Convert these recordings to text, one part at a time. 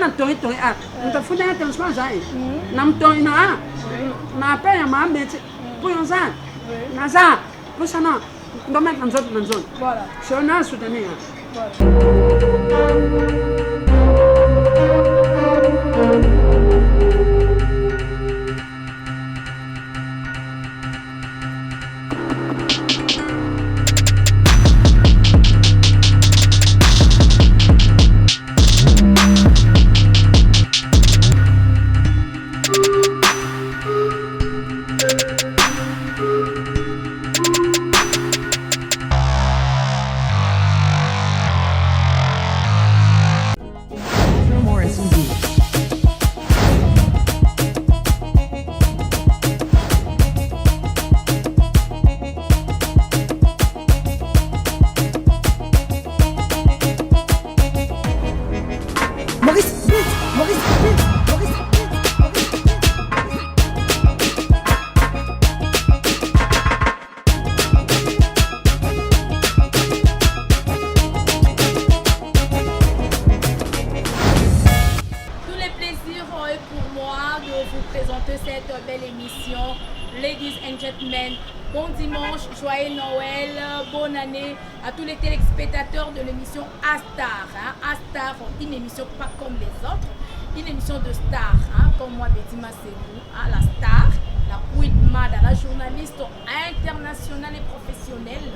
na tori tori ah nta funda na tensma zai nam tori na na pe ya ma meti pour ça na ça pour ça non ndo met na zone voilà c'est on a soutenir Ladies and gentlemen, bon dimanche, joyeux Noël, bonne année à tous les téléspectateurs de l'émission Astar. Astar, une émission pas comme les autres, une émission de stars, comme moi, Betty Massegou, la star, la Queen Mada, la journaliste internationale et professionnelle.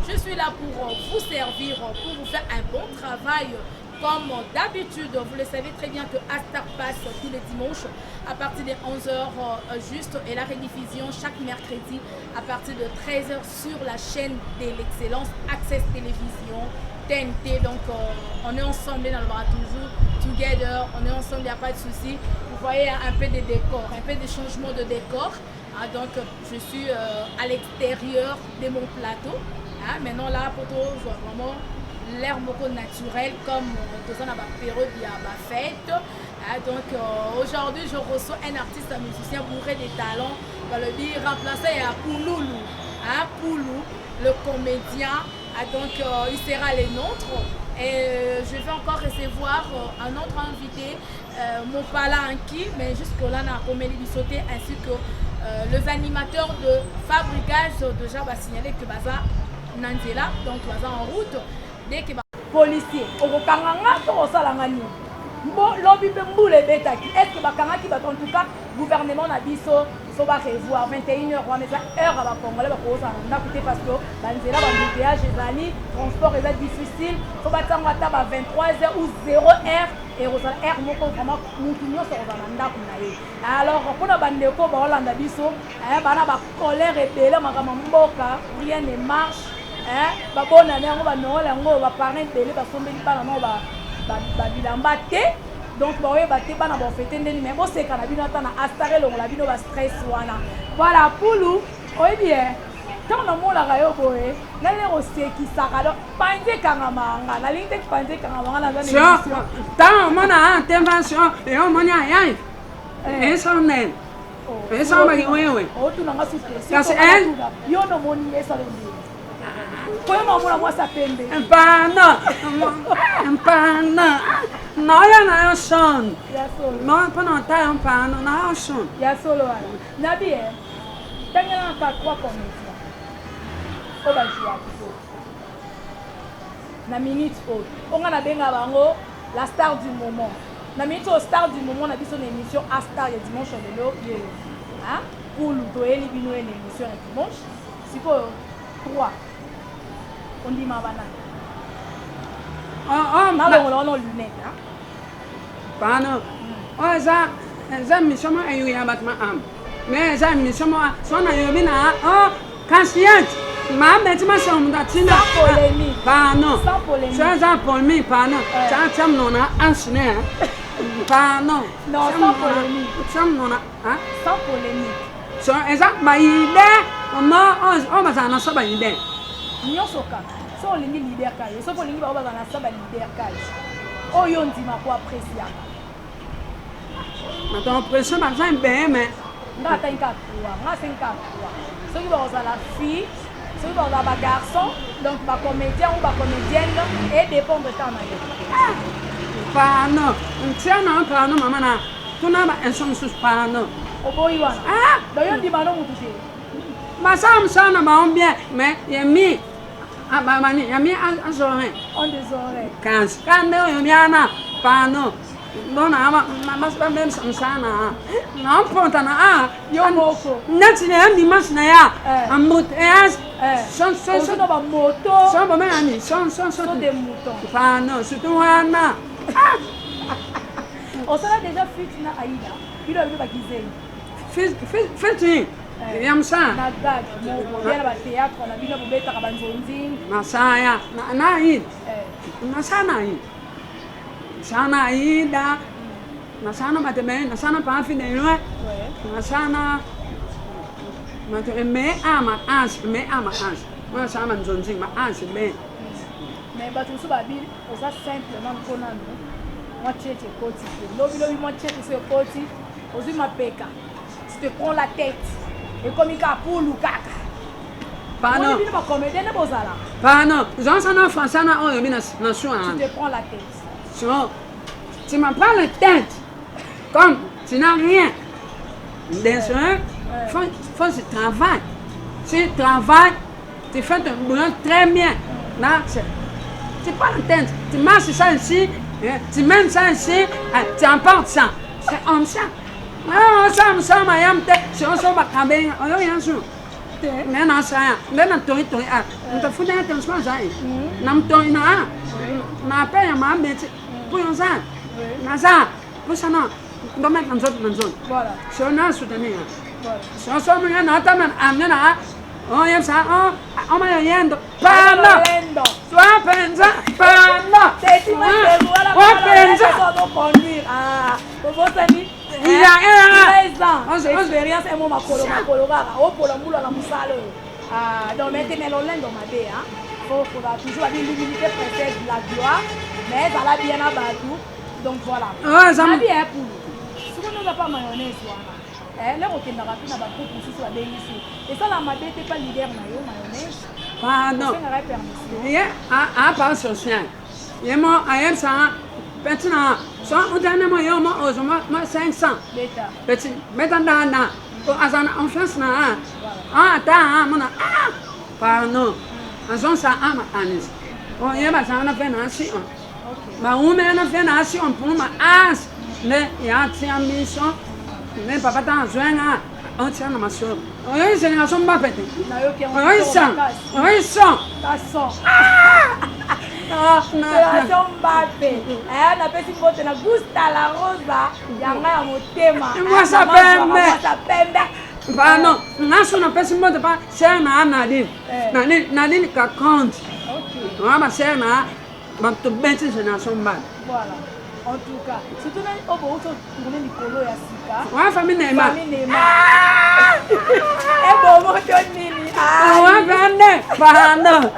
Je suis là pour vous servir, pour vous faire un bon travail. Comme d'habitude, vous le savez très bien que Astar passe tous les dimanches à partir de 11h juste et la rediffusion chaque mercredi à partir de 13h sur la chaîne de l'excellence Access Télévision TNT. Donc on est ensemble dans le bar toujours, together, on est ensemble, il n'y a pas de souci. Vous voyez un peu de décor, un peu de changement de décor. Donc je suis à l'extérieur de mon plateau. Maintenant là, pour tout, vraiment l'air beaucoup naturel comme tout ça dans la période de la fête. Donc aujourd'hui je reçois un artiste, un musicien bourré de talents, on va le dire remplacé à Pouloulou, Poulou, le comédien. Donc il sera les nôtres et je vais encore recevoir un autre invité, mon pala Anki, mais jusque-là on a comédie du sauté ainsi que les animateurs de Fabricage déjà va signaler que Baza Nanzela, donc Baza en route. Dès que policier, au Kanganga, au Salangani, lobby Bemboule Betaki, est-ce que Bakanga qui va en tout cas, gouvernement Nabiso, Soba revoir 21h, mais ça heure à la Congolais, on a coûté parce que Banzela, l'embouteillage, les transport est difficile, faut battre à 23h ou 0h. Et Rosal R moko vraiment mutunyo so Rosanda kunaye. Alors pour na bandeko ba Holanda biso, bana ba colère et belé makama mboka, rien ne marche. Ba bona ne ngo ba nola ngo ba parent belé ba sombeli bana no ba bilamba te. Donc ba oye ba te bana ba fete ndeni mais bo seka na bino tana astare lo la bino ba stress wana. Voilà Poulou, oye bien. Tant na mola rayo boye, na le oseki sakado panje kangamanga, na linte panje kangamanga na zone émission. Tant mona intervention et on mona yai. Et son nen. Et son magi wewe. O tu nanga suspect. Yo no moni esa le. Kwa mama moi ça pembe. Empana. Empana. Non ya na yo son. Ya solo. Non pendant ta empana na yo son. Ya solo wala. Na bien. Tangana ka kwa comédien. On va jouer na minute haute. On a benga bango la star du moment. Na minute au star du moment, on a vu son émission à Star le dimanche de l'eau. Hein? Pour nous donner une émission le dimanche. C'est quoi 3. On dit ma banane. On a lunettes. Pano. Oh ça mission moi ayo ya batma am. Mais ça mission moi son ayo bina oh consciente. Ma metti ma somme da tina. Sans polémique. Pano. Sans polémique. Ça polémique pano. Ça cham non a ansne. Pano. Non, sans polémique. Cham non a hein? Sans polémique. So exact ma idée. On va ça na so ba idée. Nyosoka. So olingi leader kayo. So olingi ba na sa ba leader kayo. Oyo ndima ko apprécier. Maintenant pression ba ça bien mais nga tanka kwa, nga 5 kwa. So ki ba la fille, so ki ba ba garçon, donc ba comédien ou ba comédienne et dépendre de ta manière. Pano. Tiana pano mama na. Tuna ba ensom sus pano. Oboyi wana. Ah, Doyo ndi mano mutuke. Masam sana ma bien mais yemi. Ah ba mani yemi azore. On des oreilles. Kan ne yemi ana pano. Dona ama mas ba même sana. Non ponta na yo moko. Nati ne ni mas na ya. Amut son no ba moto. Son ba mani son des moutons. Pano surtout wana. On sera déjà fit na Aïda. Il a vu ba kizeni. Fit yam sa. Na gag mo bien ba théâtre na bino bobeta ka banzonzi. Na sa ya na yi. Na sa na yi. Sana Aïda. Na sana mateme na sana pa fi de no. Na sana mateme ama ans Moi ça m'a zonzi ma ans mais ba tout ça ba bi on ça simplement kona no. Moi tchétché koti. Lobi moi tchétché ce koti. Ozu ma peka. Tu te prends la tête. Et comme il a pour Lukaka. Pardon. Pardon. Jean Sana français na on yobina na soin. Tu te prends la tête. So, tu m'as pas la tête. Comme tu n'as rien. Des faut se travailler. Tu travailles, tu fais ton boulot très bien. Là, tu prends la tête, tu marches ça ici, tu mènes ça ici, tu emportes ça. C'est comme ça. Ah, ça, ma yam te, si on s'en va caber, on a rien sur. Mais non, ça, mais non, toi, on te fout d'un temps, ça, nam toi, na paix, ma bête, pour yon ça, na ça, pour ça, non, on mettre dans zone. Voilà. Si on a soutenu, si on s'en vient, on a amené là, on y a ça, on m'a rien de panda. Toi, pensa, panda. C'est une pensa. Conduire. Ah, pour votre ami. Il y a 13 ans. Expérience et mon makolo. Oh, pour la moule à la moussale. Ah, donc maintenant, on l'a dans ma bé. Faut toujours avoir l'humilité précède de la gloire. Mais ça l'a bien abattu. Donc voilà. Ça l'a bien pour nous. Si vous n'avez pas mayonnaise, là, on tient à rappeler dans la coupe aussi sur la bénédiction. Et ça, la mabé n'était pas leader mayonnaise. Pardon. Il y a pas social. Il y a moi, à ça, maintenant, ça, on donne moi 500. Petit, maintenant, on fait ça. Ah, attends, mon pardon. On ça, anis. On y a pas ça, on a fait nation. Ma on a fait nation pour ma as. Mais il y a une mission. Mais papa t'en joint là, on tient ma soeur. On a une génération pas pété. On a une sang. On a une sang. Ta sang. Génération Mbappé. On a fait une photo na Gusta la Rosa. Yanga ya motema. Moi ça pembe. Pardon, naso na pesi mbote pa cher na Nadine. Nadine ka compte. OK. On va cher na ba to bête génération Mbappé. Voilà. En tout cas, surtout au beau tourner Nicolo et Asika. Ouais, famille Neymar. Et bon, mon Johnny. Ah, ouais, pardon.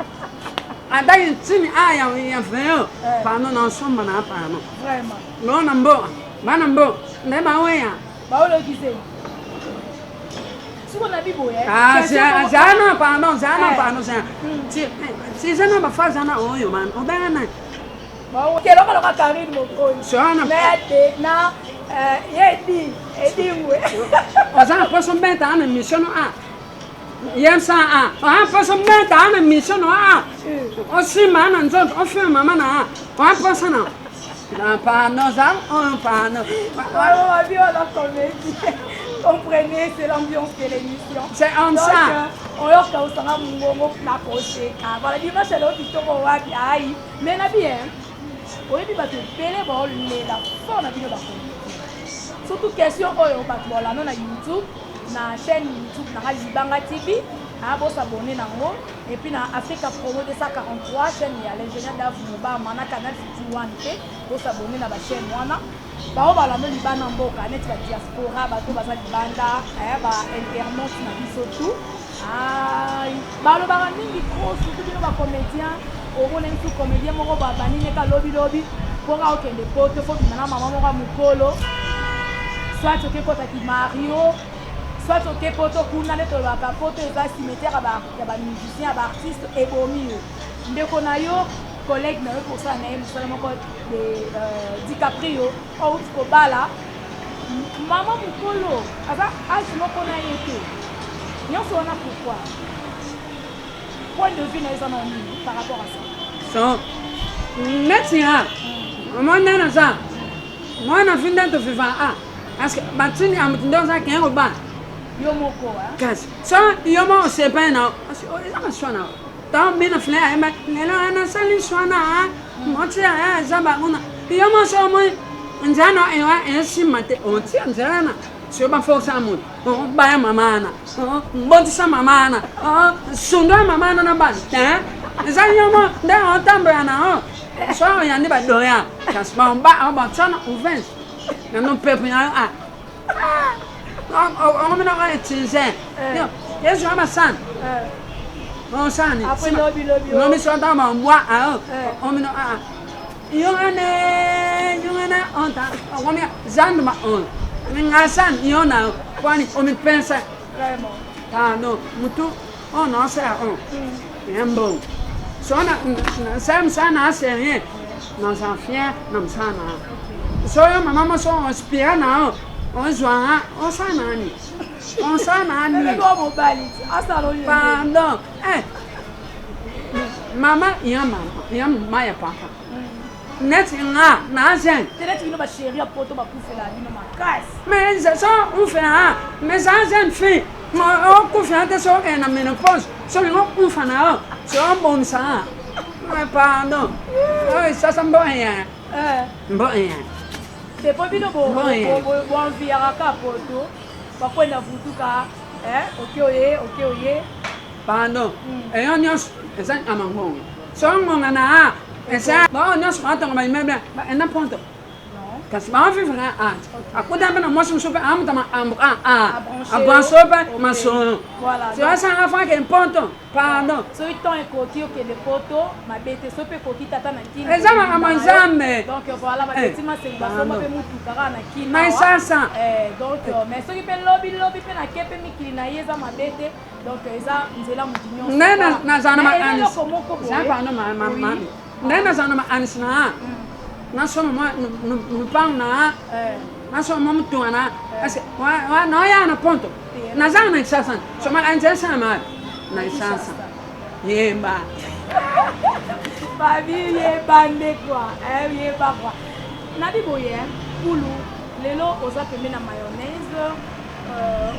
Ada une timi aya ya feo. Pardon, non sommes na pardon. Vraiment. Non nambo. Manambo. Ne ba weya. Ba o lo kise. Si on a bibo eh. Ah, zana pardon, zana. Si zana ba fa zana oyo man. O ba na. Bon, quel homme a carré mon coin. Mais na Edi we. Oza poso mbeta ana mission a. Yemsa a. Ah poso mbeta ana mission a. O si mana nzo o fe mama na. O poso na. Na pa no za, on pa no. On va vivre la comédie. Comprenez, c'est l'ambiance de l'émission. C'est en ça. On a aussi un moment na proche. Voilà, dimanche là tu te vois bien. Mais na bien. Oui, puis parce que Pélé va la forme de la surtout question oyo batbola non na YouTube, na chaîne YouTube na Libanga TV, abo s'abonner nango et puis na Africa Promo 243 chaîne ya l'ingénieur Davouba mana canal Futu One te, bo s'abonner na ba chaîne wana. Ba o bala no libana mboka net la diaspora ba to baza libanda, ba internaute na biso tout. Ai, ba lo ba mingi trop surtout bino ba comédien. On a un comédien moko babani neka lobi pour okende poto faut bimana mama moko mukolo soit oke kota ki Mario soit oke poto kuna neto ba poto eza cimetière ya ba musicien ba artiste ebomi ndeko na yo collègue pour ça DiCaprio au Kobala maman mukolo asa âge moko na yete nyonso wana pourquoi point de vue na ezana nini par rapport à ça so netia maman nana ça moi na fin d'être vivant parce que batini amtindo ça qui est ba yo moko kasi so yo mo se pa na o so na ta mina fle ai ma nelo ana sali so na mo tia za ba una yo mo so mo njana ewa esimate o tia njana so ba fo sa mo o ba ya mama na o mbonti sa mama na o sundo mama na ba ta za yo mo da o tamba na o so ya ni ba do ya kasi ba chana ouvert na no pepe ya on me n'a utilisé. Qu'est-ce que je san? On san. Après lobby. On me soit dans mon bois. On me n'a. Yongana, on t'a. On me zan ma on. Mingasan, yona. Kwani, on me pense. Vraiment. Ah non, mutu. On en sait on. Bien bon. Sona, ça n'a rien. Nos enfants, nous sommes. Soyo maman sont inspirés na. On joint, on s'en ani. On s'en ani. Pardon. Maman, il y a maman, papa. Net nga, na zen. Mais ça, on fait un. Mais ça, c'est fait. On confie de ça et la ménopause. Seulement, on fait un. C'est un bon ça. Pardon. Ça me va rien. Bon rien. C'est pas bien bon enviara ka poto bakwenda vutuka ok. Pardon. Et on yos ezan amango. So ngonga na esa ba on yos mata ngama imebe ba ena ponto. Non. Kasi ba fi fana akuda bana mo so pe am tama abansopa maso. Voilà. Tu as ça enfant qui ponto. Pardon. So iton ekoti ok le poto mabete so pe koti tata na kini. Ezama amanzambe. Donc voilà ba tetima se ba so pe mutu kara na kini. Mais ça. Donc mais so ki pe lobby pe na kepe mikili na yeza mabete. Donc eza nzela mutinyo. Nena na zana ma anis. Ça pardon ma. Nena zana ma anis na. Na so ma no pang na. Na so ma mutu na. Parce wa no ya na ponto. Na zana sasa. So ma anje sama. Na sasa. Yemba. Babi yemba ndekwa. Yemba kwa. Nabi boye pulu lelo oza pembe na mayonnaise.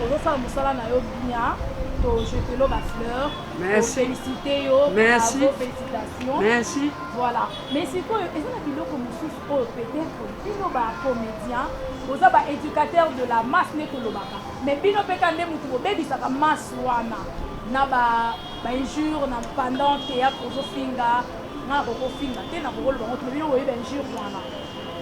Oza musala na yo bien. To jeter l'eau ma fleur. Merci. Féliciter yo. Merci. Félicitations. Merci. Voilà. Mais c'est quoi ezana biloko mususu oyo peut-être bino ba comédien, oza ba éducateur de la masse ne kolobaka. Mais bino pe kande mutu bobebisaka masse wana. Na ba injure na pendant théâtre ozo finga, na ko finga te na ko loba ngoto bino oyeba injure wana.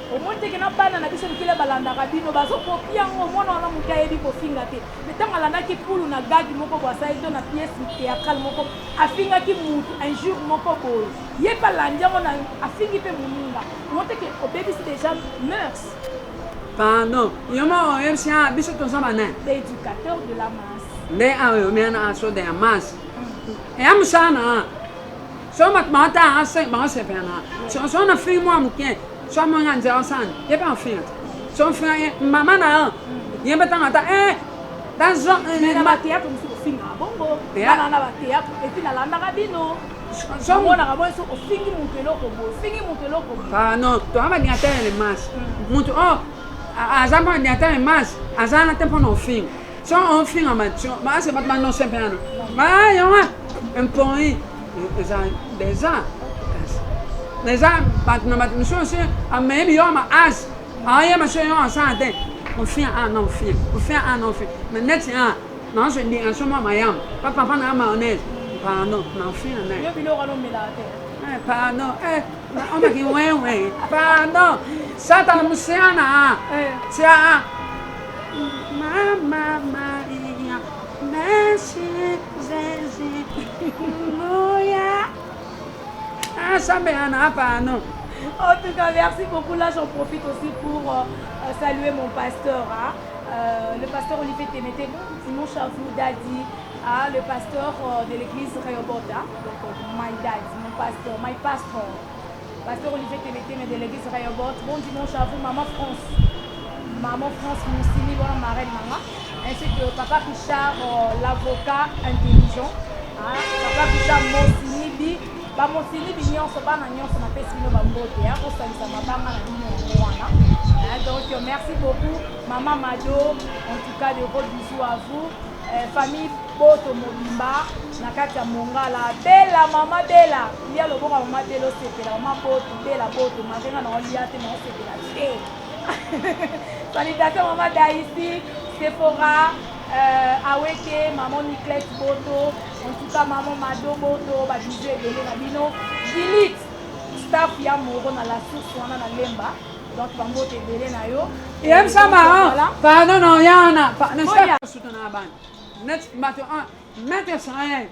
Au moins te na bana na biso bikile balandaka bino bazo kopia ngo mwana wana mutu ayebi ko finga te. Metanga landaki pulu na gagi moko kwa saito na pièce théâtrale moko afinga ki mutu injure moko boyo. Ye balandia ngo na afingi pe muninga. Monte que au bébé c'est déjà mœurs. Pardon. Yoma oyemsia biso tonsa bana. L'éducateur de la masse. Ne ayo mena aso de masse. E amsana. So mat mata ase ba se pena. So na fi mo amke. So mo nganje asan. Ye ba fi. So fi mama na. Ye betanga ta dans na ba théâtre musu finga bongo. Na ba théâtre et puis na landa kabino. So mo na ba so fingi mukeloko bo. Fingi mukeloko. Ah non, to aba ni atele le mas. Mutu azama ni atele mas. Azana tempo no fingi. So on finga ma se bat non sempre ano. Ma yo un point déjà bat na bat so se a maybe yo ma as. Aye ma so yo asante. On fait un non film. On fait un non film. Mais net non je dis en ce moment mayam. Papa na mayonnaise. Pardon, non film na. Yo bilo rano melate. Pardon. On m'a dit ouais. Pardon. Ça ta musiana. Tia. Mama Maria. Merci Jésus. Moya. Ça me en pardon. En tout cas, merci beaucoup. Là, j'en profite aussi pour saluer mon pasteur, le pasteur Olivier Témété, Simon Chavou Dadi, le pasteur de l'église Rehoboth, donc my dad, mon pasteur, my pastor. Pasteur Olivier Témété, mais de l'église Rayobot. Bon dimanche à vous, Maman France. Maman France, Moussini, voilà, Marelle Mama. Ainsi que Papa Richard, l'avocat intelligent. Papa Richard Moussini, Moussini, nyonso bana nyonso na pesi bino bambote kosalisa mabanga na bino wana. Donc merci beaucoup Maman Mado, en tout cas de gros bisous à vous. Famille Boto Mobimba, Nakata Mongala, Bella, Maman Bella. Il y a le bon Maman Bella, c'est la Maman Boto, Bella Boto, Magena, on y a tellement c'est la salutations Maman Daïsi, Sephora, Aweke, Maman Niclette Boto, en tout cas Maman Mado Boto, Badijou et Bélé Nabino, Dilith, staff Yamoro na la source, on a na Lemba. Donc, Bambo te Bélé na yo. Et aime ça marrant. Pardon, non, Yana. Ne sais pas soutenir la bande. Mettez ça rien.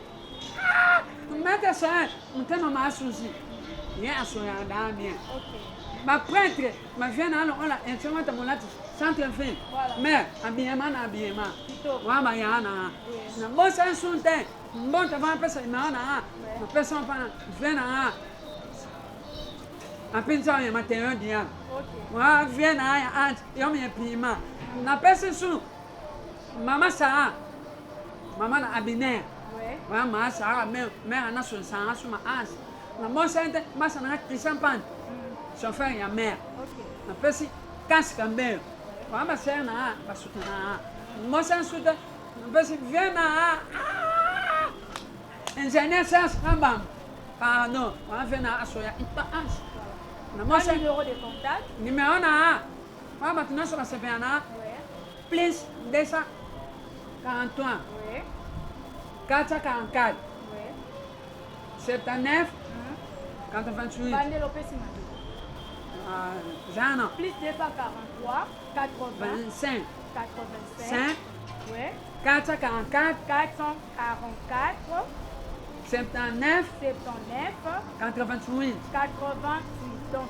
Mettez ça rien. On t'a nommé à souci. Il y a un soin d'amien. Ma prêtre, ma vient à l'on a instrument à mon latin. Centre fin. Mais, habillement, habillement. Moi, ma Yana. Bon, c'est un soutien. Bon, tu vas un peu ça. Ma personne vient à. A pensar em material de ano. Uma vez na área antes, eu me prima. Na peça sul, mama sa, mama na abiné. Mama sa, meu na sua sa, sua as. Na moça ainda, mas na Christian Pan. Chauffeur e a mère. Na peça casca meu. Mama sa na, basuta na. Moça suda, na peça vem na. Engenheiro sa sambam. Pardon, uma vez na asoia as. Quel numéro de contact? Numéro na. Maintenant sur la CPNA. Plus 243. 444. 79. 88. Bandelo Pessima. Jean. Plus 243. 85. 85. 444. 444. 79. 79. 88. 88. Donc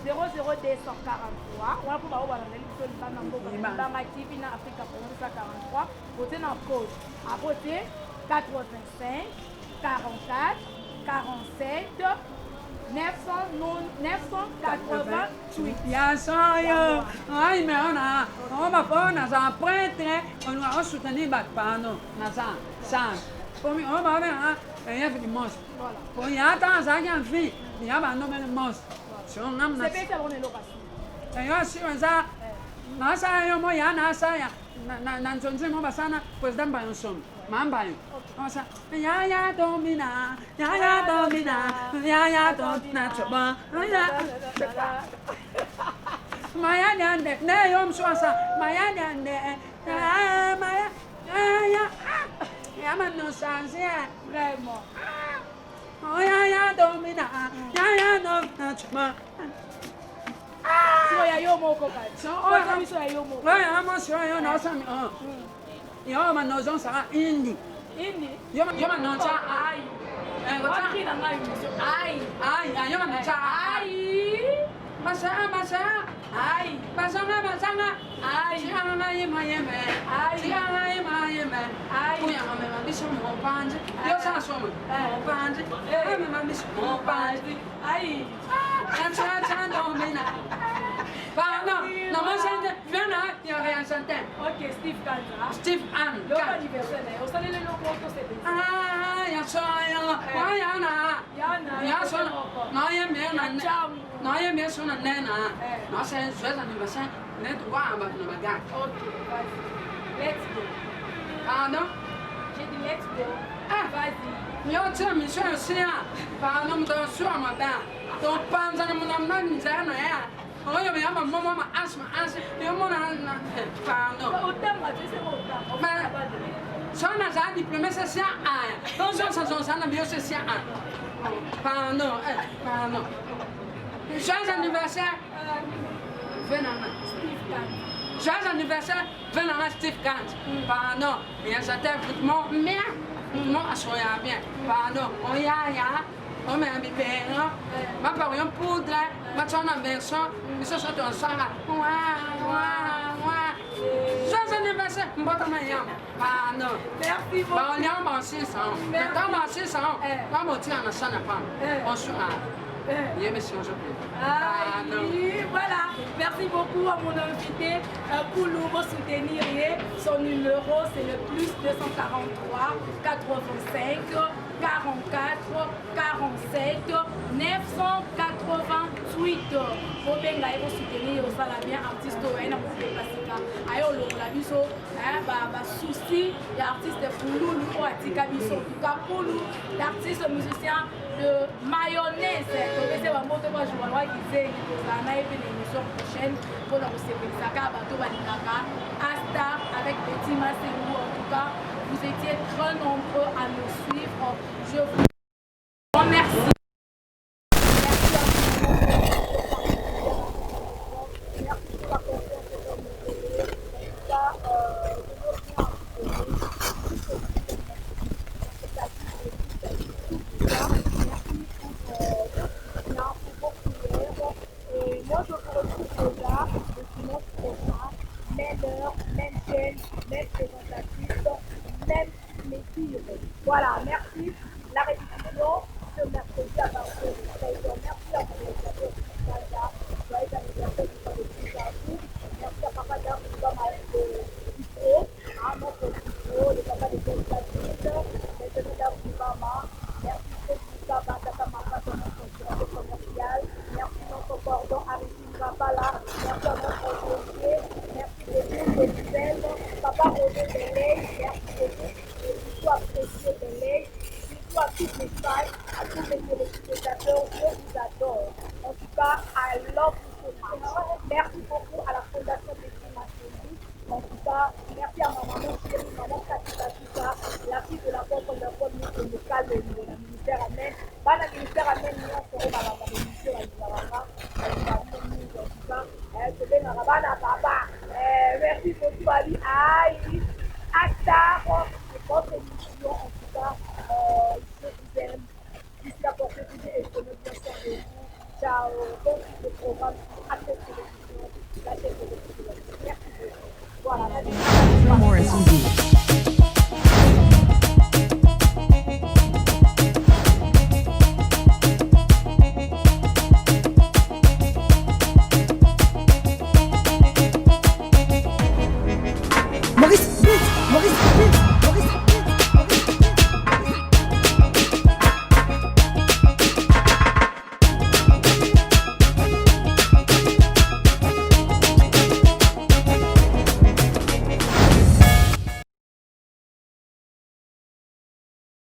00243. On va pouvoir voir dans la TV na Africa pour 43. Côté na code. À côté 85 44 47 988. Ya soyo. Ai mais on va pas na prêtre, on va soutenir Batpano na ça. Pour moi on va ver il y a des monstres. Pour y a tant ça qui en fait, il y a pas nommé monstre. C'est bien que l'on est là. Et yo si ça na ça yo mo ya na ça ya na ntonzi mo basana president ba yosom. Mamba yo. On ça ya domina, ya domina choba. Maya nyande, ne yom so ça, maya nyande. Maya ya man no sanse vraiment. Oh ya domina, ya domina choba. So ya yo moko ka. So ya yo moko. Ouais, moi so yo no sa mi. Yo man no zon sa indi. Yo man no cha ai. Waki na ngai miso. Ai. Yo man no cha ai. Masa. Ai. Basanga. Ai. Chianga yeme. Ai. Chianga yeme. Ai. Kuya mama biso mo panje. Yo sa so mo. Mo panje. Mama biso mo panje. Ai. Cha domina. Pardon, non, moi j'ai viens là, il y a rien chanté. Ok, Steve Kanza. Steve Anne. Le anniversaire, on s'en est le logo pour cette. Ah, ya so ya na. Ya so. Non, ya me na. Non, ya me so na nena. Non, c'est joyeux anniversaire. Net wa ba no baga. Ok, vas-y. Let's go. Pardon? J'ai dit let's go. Vas-y. Yo tiens, monsieur aussi. Pardon, me donne sur ma dent. Donc panza na mon amna nzana ya. Oh, yo me ama mama asma. Yo mona na. Pardon. Autant moi, tu sais autant. Só na já diplômé c'est ça. Donc ça na bio c'est ça. Pardon. Joyeux anniversaire. Venana. Steve Kanza. Joyeux anniversaire. Venana Steve Kanza. Pardon. Et ça t'a vraiment bien. Moi assoya bien. Pardon. Oh ya. On m'a mis bien. Ma parole poudre. Ma chana version. Ils se sont en sara. Joyeux anniversaire. Mbota mayam. Pardon. Merci beaucoup. Ba on y a 600. Dans 600. Ba mo ti ana sana pa. On sura. Il y a une émission, je peux. Voilà. Merci beaucoup à mon invité pour nous soutenir. Son numéro, c'est le plus 243 85 44 47 988. Pour bien soutenir ça la bien artiste au N ayo longola biso souci l'artiste Poulou ou Atika biso en tout cas Poulou l'artiste musicien de mayonnaise tobese bamoto ba jouer qui c'est na une émission prochaine pour la recevoir ça bato balingaka Astar avec Petit Massengou. En tout cas vous étiez très nombreux à nous suivre. Je vous remercie. Voilà, merci. La répétition ce mercredi à partir de 16h. Merci à mon réalisateur Kaja. Joyeux anniversaire du temps de plus à vous. Merci à Papa Dam qui va m'aller au micro, à notre micro, le papa de Constantine, les jeunes dames du Mama. Merci beaucoup à Batata Mama, notre directeur commercial. Merci notre cordon Aristide Rapala. Merci à notre dossier. Merci beaucoup de Lucelle. Papa Roger Delay. Merci beaucoup. Apprécier de l'aide, surtout à toutes les femmes, à tous les téléspectateurs, je vous adore. En tout cas, I love you so much. Merci beaucoup à la Fondation Petit Massengou. En tout cas, merci à ma maman chérie, maman Katika Tuka, la fille de la porte de la bonne locale de la ministère Amen. Dans le ministère Amen, nous serons dans la ministère Amen. En tout cas, je vais dans la papa. Merci beaucoup, Ali. Aïe, Astar. Votre émission, en tout cas, je vous aime. Jusqu'à porter des économies, bien sûr, de vous. Ciao. Bon, le programme.